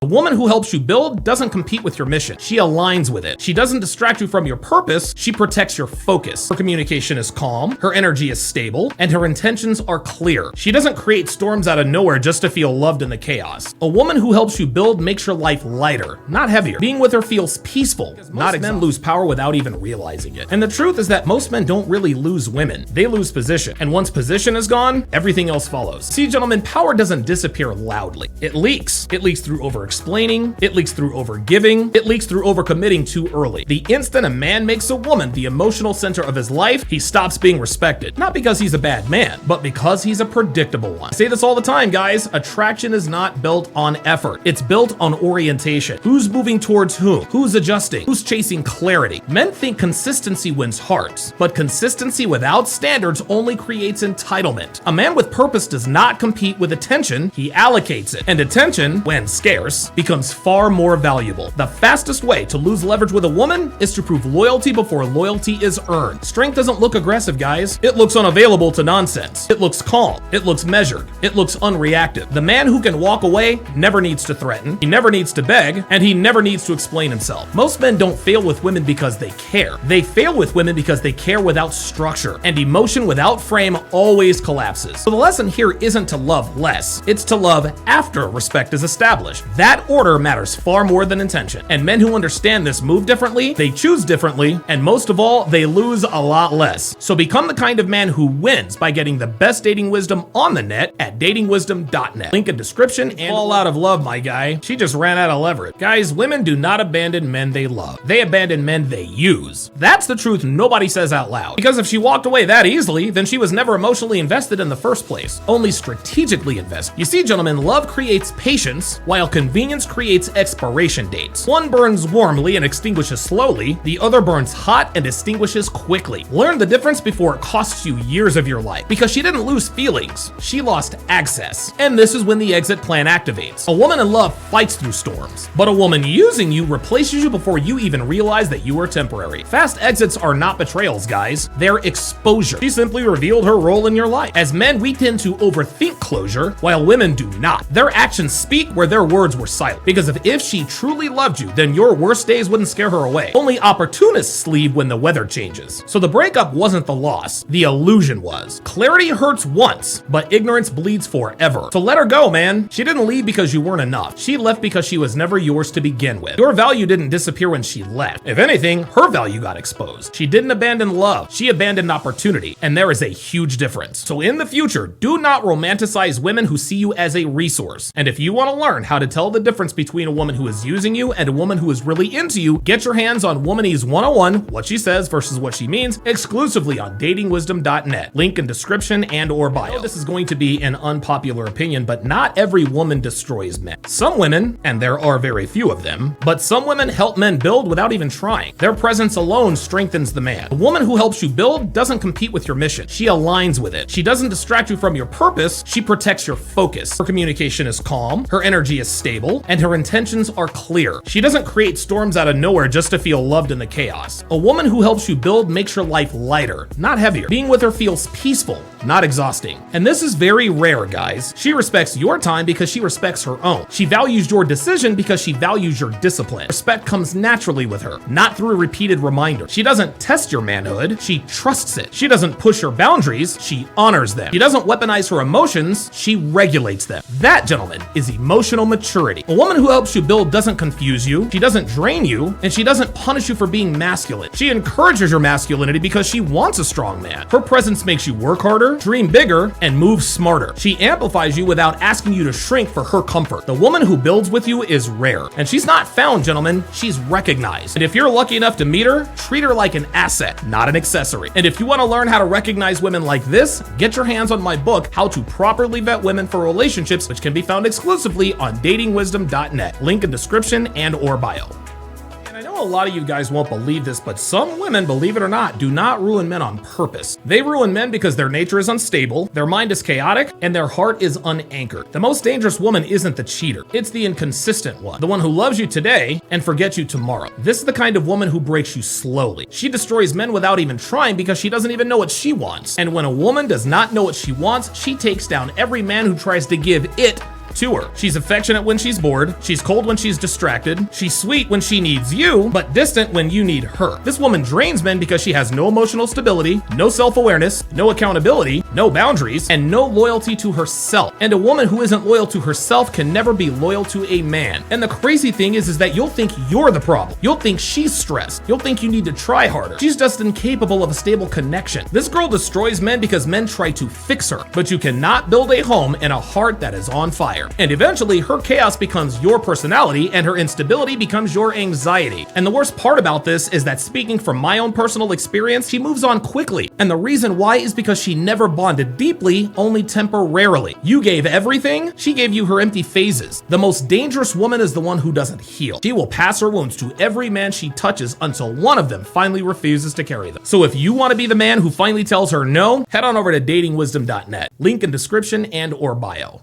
The woman who helps you build doesn't compete with your mission. She aligns with it. She doesn't distract you from your purpose. She protects your focus. Her communication is calm, her energy is stable, and her intentions are clear. She doesn't create storms out of nowhere just to feel loved in the chaos. A woman who helps you build makes your life lighter, not heavier. Being with her feels peaceful. Not men lose power without even realizing it. And the truth is that most men don't really lose women. They lose position. And once position is gone, everything else follows. See, gentlemen, power doesn't disappear loudly. It leaks. It leaks through over-explaining. It leaks through over-giving. It leaks through over-committing too early. The instant a man makes a woman the emotional center of his life, he stops being respected. Not because he's a bad man, but because he's a predictable one. I say this all the time, guys. Attraction is not built on effort. It's built on orientation. Who's moving towards whom? Who's adjusting? Who's chasing clarity? Men think consistency wins hearts, but consistency without standards only creates entitlement. A man with purpose does not compete with attention, he allocates it. And attention, when scarce, becomes far more valuable. The fastest way to lose leverage with a woman is to prove loyalty before loyalty is earned. Strength doesn't look aggressive, guys. It looks unavailable to nonsense. It looks calm. It looks measured. It looks unreactive. The man who can walk away never needs to threaten. He never needs to beg, and he never needs to explain himself. Most men don't fail with women because they care. They fail with women because they care without structure, and emotion without frame always collapses. So the lesson here isn't to love less. It's to love after respect is established. That order matters far more than intention. And men who understand this move differently, they choose differently, and most of all, they lose a lot less. So become the kind of man who wins by getting the best dating wisdom on the net at datingwisdom.net. Link in description and fall out of love, my guy. She just ran out of leverage. Guys, women do not abandon men they love. They abandon men they use. That's the truth nobody says out loud. Because if she walked away that easily, then she was never emotionally invested in the first place. Only strategically invested. You see, gentlemen, love creates patience, while convenience creates expiration dates. One burns warmly and extinguishes slowly, the other burns hot and extinguishes quickly. Learn the difference before it costs you years of your life. Because she didn't lose feelings, she lost access. And this is when the exit plan activates. A woman in love fights through storms, but a woman using you replaces you before you even realize that you are temporary. Fast exits are not betrayals, guys. They're exposure. She simply revealed her role in your life. As men, we tend to overthink closure, while women do not. Their actions speak where their words were silent. Because if she truly loved you, then your worst days wouldn't scare her away. Only opportunists leave when the weather changes. So the breakup wasn't the loss, the illusion was. Clarity hurts once, but ignorance bleeds forever. So let her go, man. She didn't leave because you weren't enough. She left because she was never yours to begin with. Your value didn't disappear when she left. If anything, her value got exposed. She didn't abandon love. She abandoned opportunity. And there is a huge difference. So in the future, do not romanticize women who see you as a resource. And if you want to learn how to tell the difference between a woman who is using you and a woman who is really into you, get your hands on Womanese 101, what she says versus what she means, exclusively on datingwisdom.net. Link in description and or bio. I know this is going to be an unpopular opinion, but not every woman destroys men. Some women, and there are very few of them, but some women help men build without even trying. Their presence alone strengthens the man. A woman who helps you build doesn't compete with your mission. She aligns with it. She doesn't distract you from your purpose. She protects your focus. Her communication is calm, her energy is stable, and her intentions are clear. She doesn't create storms out of nowhere just to feel loved in the chaos. A woman who helps you build makes your life lighter, not heavier. Being with her feels peaceful, not exhausting. And this is very rare, guys. She respects your time because she respects her own. She values your decision because she values your discipline. Respect comes naturally with her, not through a repeated reminder. She doesn't test your manhood, she trusts it. She doesn't push her boundaries, she honors them. She doesn't weaponize her emotions, she regulates them. That, gentlemen, is emotional maturity. A woman who helps you build doesn't confuse you, she doesn't drain you, and she doesn't punish you for being masculine. She encourages your masculinity because she wants a strong man. Her presence makes you work harder, dream bigger, and move smarter. She amplifies you without asking you to shrink for her comfort. The woman who builds with you is rare, and she's not found, gentlemen, she's recognized. And if you're lucky enough to meet her, treat her like an asset, not an accessory. And if you want to learn how to recognize women like this, get your hands on my book, How to Properly Vet Women for Relationships, which can be found exclusively on datingwisdom.net. Link in description and or bio. I know a lot of you guys won't believe this, but some women, believe it or not, do not ruin men on purpose. They ruin men because their nature is unstable, their mind is chaotic, and their heart is unanchored. The most dangerous woman isn't the cheater, it's the inconsistent one. The one who loves you today and forgets you tomorrow. This is the kind of woman who breaks you slowly. She destroys men without even trying because she doesn't even know what she wants. And when a woman does not know what she wants, she takes down every man who tries to give it to her. She's affectionate when she's bored, she's cold when she's distracted, she's sweet when she needs you, but distant when you need her. This woman drains men because she has no emotional stability, no self-awareness, no accountability, no boundaries, and no loyalty to herself. And a woman who isn't loyal to herself can never be loyal to a man. And the crazy thing is that you'll think you're the problem. You'll think she's stressed. You'll think you need to try harder. She's just incapable of a stable connection. This girl destroys men because men try to fix her, but you cannot build a home in a heart that is on fire. And eventually her chaos becomes your personality and her instability becomes your anxiety. And the worst part about this is that, speaking from my own personal experience, she moves on quickly. And the reason why is because she never bonded deeply, only temporarily. You gave everything, she gave you her empty phases. The most dangerous woman is the one who doesn't heal. She will pass her wounds to every man she touches until one of them finally refuses to carry them. So if you want to be the man who finally tells her no, head on over to datingwisdom.net. Link in description and or bio.